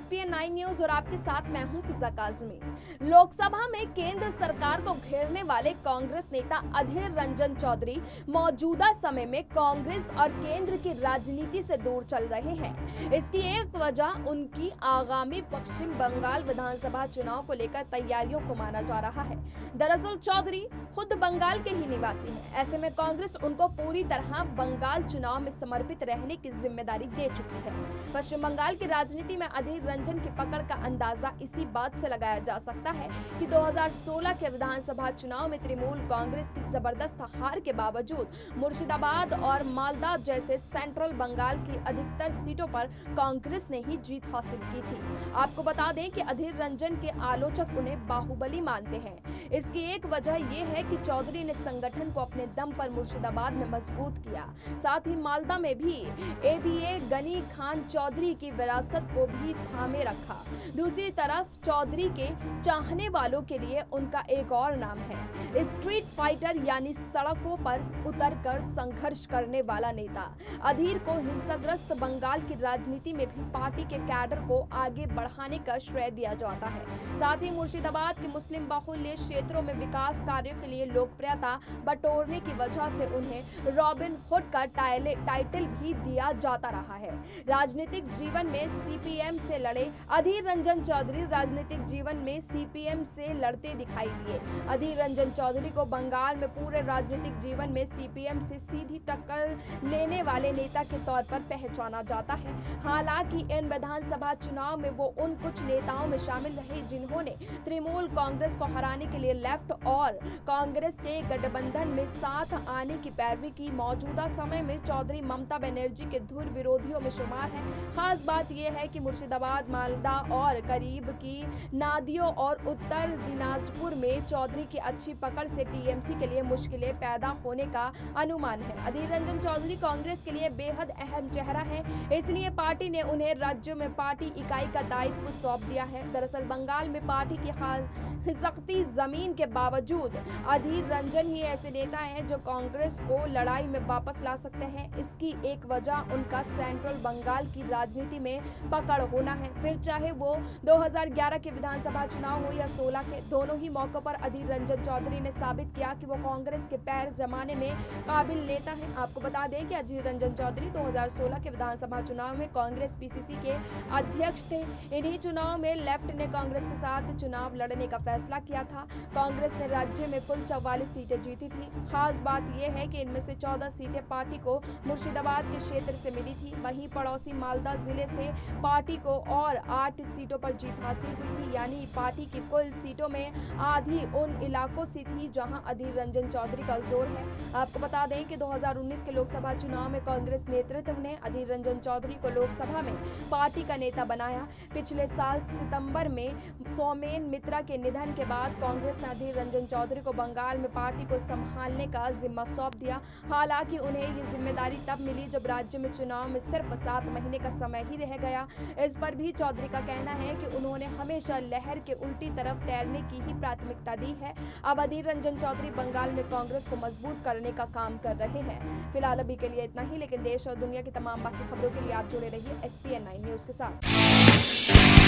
SPN 9 news और आपके साथ मैं हूं फिजा काजमी। लोकसभा में केंद्र सरकार को घेरने वाले कांग्रेस नेता अधीर रंजन चौधरी मौजूदा समय में कांग्रेस और केंद्र की राजनीति से दूर चल रहे हैं। इसकी एक वजह उनकी आगामी पश्चिम बंगाल विधानसभा चुनाव को लेकर तैयारियों को माना जा रहा है। दरअसल चौधरी खुद बंगाल के ही निवासी हैं। ऐसे में कांग्रेस उनको पूरी तरह बंगाल चुनाव में समर्पित रहने की जिम्मेदारी दे चुकी है। पश्चिम बंगाल की राजनीति में अधीर रंजन की पकड़ का अंदाजा इसी बात से लगाया जा सकता है कि 2016 के विधानसभा चुनाव में तृणमूल कांग्रेस की जबरदस्त हार के बावजूद मुर्शिदाबाद और मालदा जैसे सेंट्रल बंगाल की अधिकतर सीटों पर कांग्रेस ने ही जीत हासिल की थी। आपको बता दें कि अधीर रंजन के आलोचक उन्हें बाहुबली मानते हैं। इसकी एक वजह यह है कि चौधरी ने संगठन को अपने दम पर मुर्शिदाबाद में मजबूत किया, साथ ही मालदा में भी ABA गनी खान चौधरी की विरासत को भी थामे रखा। दूसरी तरफ चौधरी के चाहने वालों के लिए उनका एक और नाम है स्ट्रीट फाइटर, यानी सड़कों पर उतरकर संघर्ष करने वाला नेता। अधीर को हिंसाग्रस्त बंगाल की राजनीति में भी पार्टी के कैडर को आगे बढ़ाने का श्रेय दिया जाता है। साथ ही मुर्शिदाबाद के मुस्लिम बाहुल्य क्षेत्रों में विकास कार्यों के लिए लोकप्रियता बटोरने की वजह से उन्हें रॉबिन हुड का टाइटल भी दिया जाता रहा है। राजनीतिक जीवन में CPM से लड़े अधीर रंजन चौधरी राजनीतिक जीवन में CPM से लड़ते दिखाई दिए। अधीर रंजन चौधरी को बंगाल में पूरे राजनीतिक जीवन में CPM से सीधी टक्कर लेने वाले नेता के तौर पर पहचाना जाता है। हालांकि इन विधानसभा चुनाव में वो उन कुछ नेताओं में शामिल रहे जिन्होंने तृणमूल कांग्रेस को हराने के लिए लेफ्ट और कांग्रेस के गठबंधन में साथ आने की पैरवी की। मौजूदा समय में चौधरी ममता बनर्जी के धुर विरोधियों में शुमार है। खास बात यह है कि मुर्शिदाबाद, मालदा और करीब की नादियों और उत्तर दिनाजपुर में चौधरी की अच्छी पकड़ से TMC के लिए मुश्किलें पैदा होने का अनुमान है। अधीर रंजन चौधरी कांग्रेस के लिए बेहद अहम चेहरा है, इसलिए पार्टी ने उन्हें राज्यों में पार्टी इकाई का दायित्व सौंप दिया है। दरअसल बंगाल में पार्टी की खिसकती जमीन के बावजूद अधीर रंजन ही ऐसे नेता हैं जो कांग्रेस को लड़ाई में वापस ला सकते हैं। इसकी एक वजह उनका सेंट्रल बंगाल की राजनीति में पकड़ होना है। फिर चाहे वो 2011 के विधानसभा चुनाव हो या 16 के, दोनों ही मौकों पर अधीर रंजन चौधरी ने साबित किया कि वो कांग्रेस के पैर जमाने में काबिल नेता है। आपको बता दें कि अधीर रंजन चौधरी 2016 के विधानसभा चुनाव में कांग्रेस PCC के अध्यक्ष थे। इन्हीं चुनाव में लेफ्ट ने कांग्रेस के साथ चुनाव लड़ने का फैसला किया था। कांग्रेस ने राज्य में कुल 44 सीटें जीती थी। खास बात यह है कि इनमें से 14 सीटें पार्टी को मुर्शिदाबाद के क्षेत्र से मिली थी। वहीं पड़ोसी मालदा जिले से पार्टी को और 8 सीटों पर जीत हासिल हुई थी, यानी पार्टी की कुल सीटों में आधी उन इलाकों से थी जहां अधीर रंजन चौधरी का जोर है। आपको बता दें कि 2019 के लोकसभा चुनाव में कांग्रेस नेतृत्व ने अधीर रंजन चौधरी को लोकसभा में पार्टी का नेता बनाया। पिछले साल सितंबर में सोमेन मित्रा के निधन के बाद कांग्रेस ने अधीर रंजन चौधरी को बंगाल में पार्टी को संभालने का जिम्मा सौंप दिया। हालांकि उन्हें ये जिम्मेदारी तब मिली जब राज्य में चुनाव में सिर्फ 7 महीने का समय ही रह गया। इस पर भी चौधरी का कहना है कि उन्होंने हमेशा लहर के उल्टी तरफ तैरने की ही प्राथमिकता दी है। अब अधीर रंजन चौधरी बंगाल में कांग्रेस को मजबूत करने का काम कर रहे हैं। फिलहाल अभी के लिए इतना ही, लेकिन देश और दुनिया की तमाम बाकी खबरों के लिए आप जुड़े रहिए SPN 9 न्यूज के साथ।